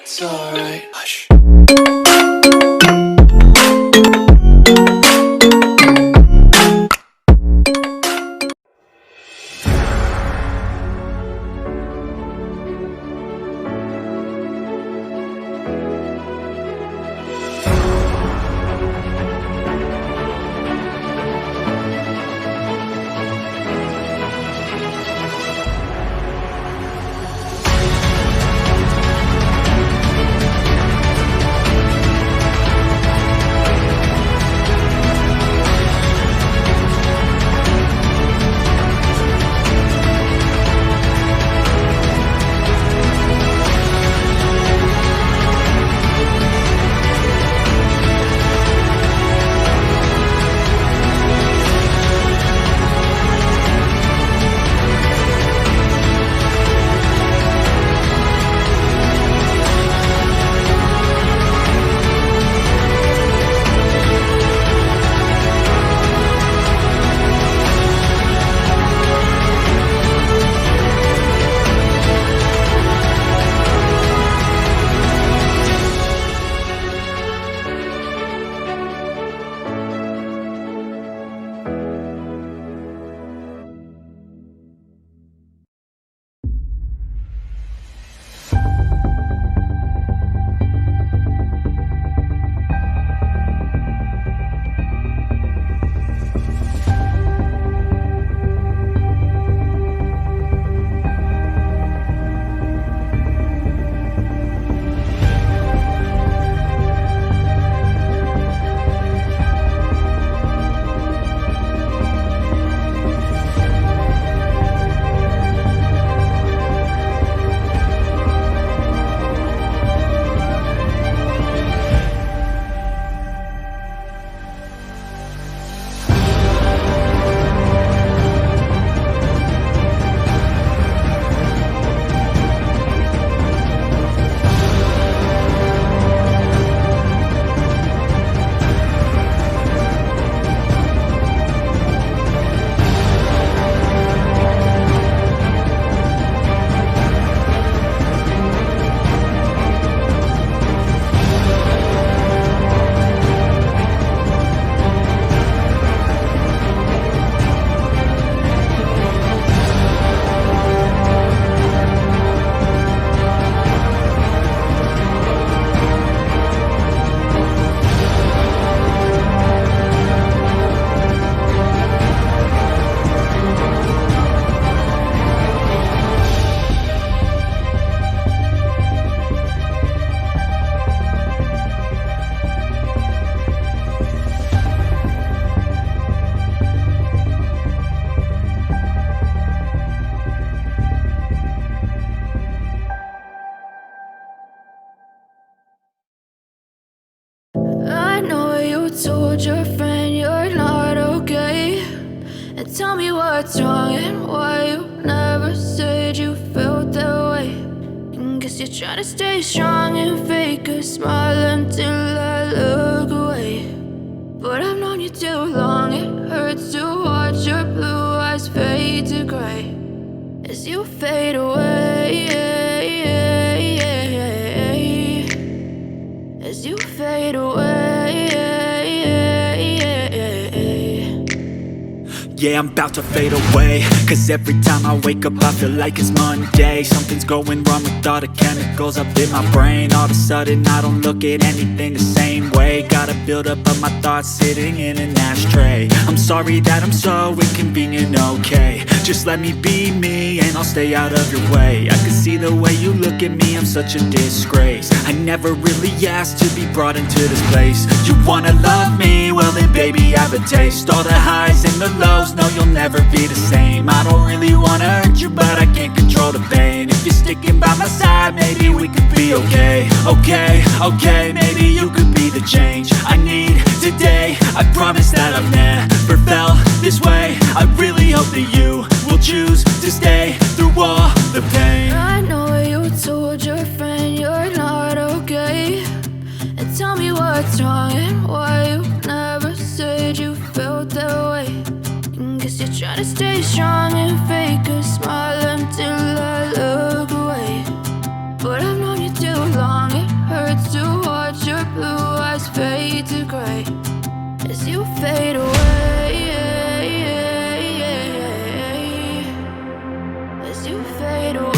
It's alright. Hush. Told your friend you're not okay, and tell me what's wrong and why you never said you felt that way. And guess you're trying to stay strong and fake a smile until I look away. But I've known you too long, it hurts to watch your blue eyes fade to gray as you fade away, as you fade away. Yeah, I'm about to fade away, cause every time I wake up I feel like it's Monday. Something's going wrong with all the chemicals up in my brain. All of a sudden I don't look at anything the same way. Gotta build up of my thoughts sitting in an ashtray. I'm sorry that I'm so inconvenient, okay. Just let me be me and I'll stay out of your way. I can see the way you look at me, I'm such a disgrace. I never really asked to be brought into this place. You wanna love me? Well then baby I have a taste. All the highs and the lows, no you'll never be the same. I don't really wanna hurt you but I can't control the pain. If you're sticking by my side maybe we could be okay. Okay, maybe you could be the change I need today. I promise that I've never felt this way. I really hope that you will choose to stay through all the pain. I know you told your friend you're not okay, and tell me what's wrong and why you never said you felt that way. And guess you're trying to stay strong and fake a smile until I look away. But I've known you too long. as you fade away, as you fade away.